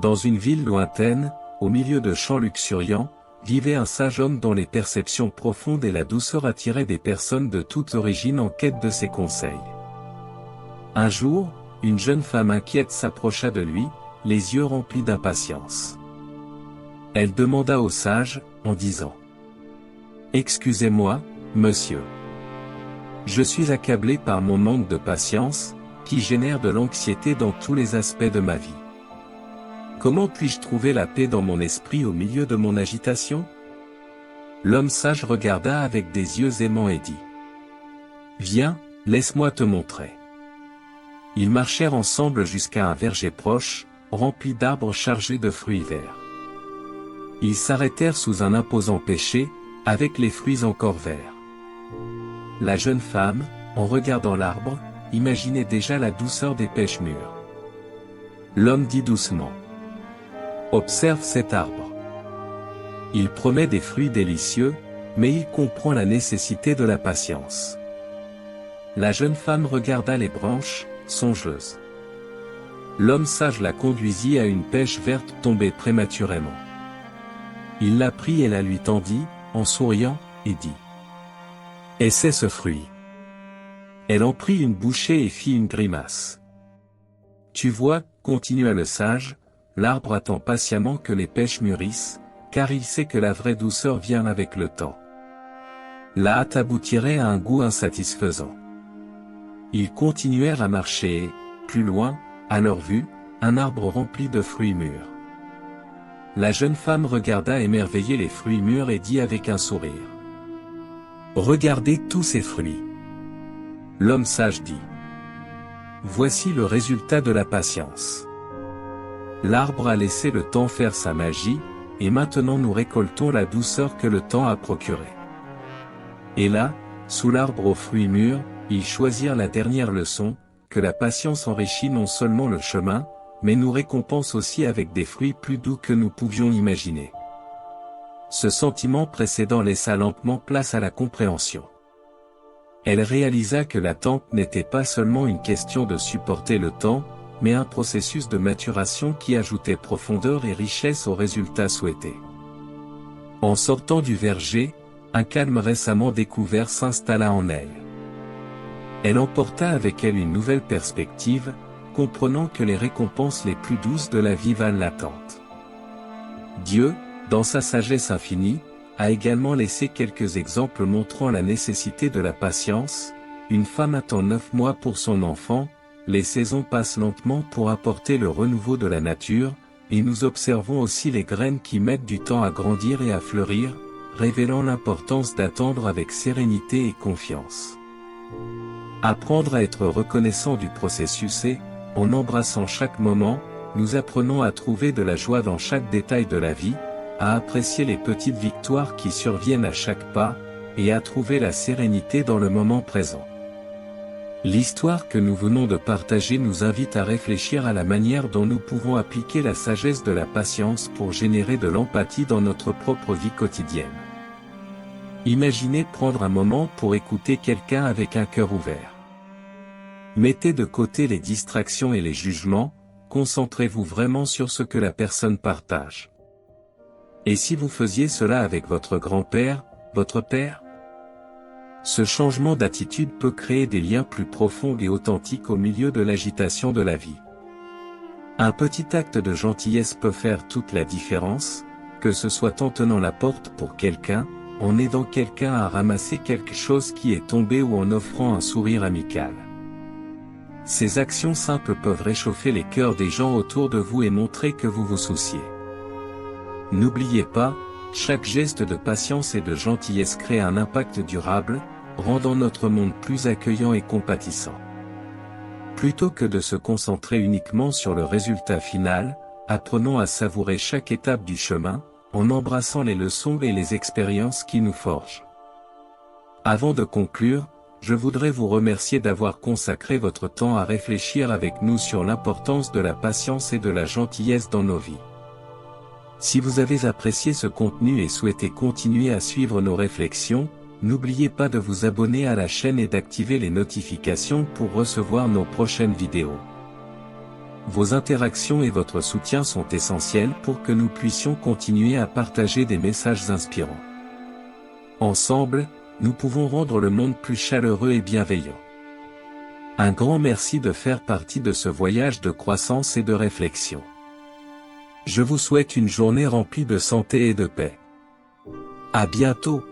Dans une ville lointaine, au milieu de champs luxuriants, vivait un sage homme dont les perceptions profondes et la douceur attiraient des personnes de toute origine en quête de ses conseils. Un jour, une jeune femme inquiète s'approcha de lui, les yeux remplis d'impatience. Elle demanda au sage, en disant : « Excusez-moi, monsieur. Je suis accablée par mon manque de patience, qui génère de l'anxiété dans tous les aspects de ma vie. Comment puis-je trouver la paix dans mon esprit au milieu de mon agitation ? » L'homme sage regarda avec des yeux aimants et dit : « Viens, laisse-moi te montrer. » Ils marchèrent ensemble jusqu'à un verger proche, rempli d'arbres chargés de fruits verts. Ils s'arrêtèrent sous un imposant pêcher, avec les fruits encore verts. La jeune femme, en regardant l'arbre, imaginait déjà la douceur des pêches mûres. L'homme dit doucement : « Observe cet arbre. Il promet des fruits délicieux, mais il comprend la nécessité de la patience. » La jeune femme regarda les branches, songeuse. L'homme sage la conduisit à une pêche verte tombée prématurément. Il la prit et la lui tendit, en souriant, et dit : « Essaie ce fruit. » Elle en prit une bouchée et fit une grimace. « Tu vois, continua le sage, l'arbre attend patiemment que les pêches mûrissent, car il sait que la vraie douceur vient avec le temps. La hâte aboutirait à un goût insatisfaisant. » Ils continuèrent à marcher et, plus loin, à leur vue, un arbre rempli de fruits mûrs. La jeune femme regarda émerveillée les fruits mûrs et dit avec un sourire : « Regardez tous ces fruits. » L'homme sage dit : « Voici le résultat de la patience. L'arbre a laissé le temps faire sa magie, et maintenant nous récoltons la douceur que le temps a procurée. » Et là, sous l'arbre aux fruits mûrs, ils choisirent la dernière leçon, que la patience enrichit non seulement le chemin, mais nous récompense aussi avec des fruits plus doux que nous pouvions imaginer. Ce sentiment précédent laissa lentement place à la compréhension. Elle réalisa que l'attente n'était pas seulement une question de supporter le temps, mais un processus de maturation qui ajoutait profondeur et richesse au résultat souhaité. En sortant du verger, un calme récemment découvert s'installa en elle. Elle emporta avec elle une nouvelle perspective, comprenant que les récompenses les plus douces de la vie valent l'attente. Dieu, dans sa sagesse infinie, a également laissé quelques exemples montrant la nécessité de la patience. Une femme attend 9 mois pour son enfant, les saisons passent lentement pour apporter le renouveau de la nature, et nous observons aussi les graines qui mettent du temps à grandir et à fleurir, révélant l'importance d'attendre avec sérénité et confiance. Apprendre à être reconnaissant du processus et, en embrassant chaque moment, nous apprenons à trouver de la joie dans chaque détail de la vie, à apprécier les petites victoires qui surviennent à chaque pas, et à trouver la sérénité dans le moment présent. L'histoire que nous venons de partager nous invite à réfléchir à la manière dont nous pouvons appliquer la sagesse de la patience pour générer de l'empathie dans notre propre vie quotidienne. Imaginez prendre un moment pour écouter quelqu'un avec un cœur ouvert. Mettez de côté les distractions et les jugements, concentrez-vous vraiment sur ce que la personne partage. Et si vous faisiez cela avec votre grand-père, votre père ? Ce changement d'attitude peut créer des liens plus profonds et authentiques au milieu de l'agitation de la vie. Un petit acte de gentillesse peut faire toute la différence, que ce soit en tenant la porte pour quelqu'un, en aidant quelqu'un à ramasser quelque chose qui est tombé ou en offrant un sourire amical. Ces actions simples peuvent réchauffer les cœurs des gens autour de vous et montrer que vous vous souciez. N'oubliez pas, chaque geste de patience et de gentillesse crée un impact durable, rendant notre monde plus accueillant et compatissant. Plutôt que de se concentrer uniquement sur le résultat final, apprenons à savourer chaque étape du chemin, en embrassant les leçons et les expériences qui nous forgent. Avant de conclure, je voudrais vous remercier d'avoir consacré votre temps à réfléchir avec nous sur l'importance de la patience et de la gentillesse dans nos vies. Si vous avez apprécié ce contenu et souhaitez continuer à suivre nos réflexions, n'oubliez pas de vous abonner à la chaîne et d'activer les notifications pour recevoir nos prochaines vidéos. Vos interactions et votre soutien sont essentiels pour que nous puissions continuer à partager des messages inspirants. Ensemble, nous pouvons rendre le monde plus chaleureux et bienveillant. Un grand merci de faire partie de ce voyage de croissance et de réflexion. Je vous souhaite une journée remplie de santé et de paix. À bientôt.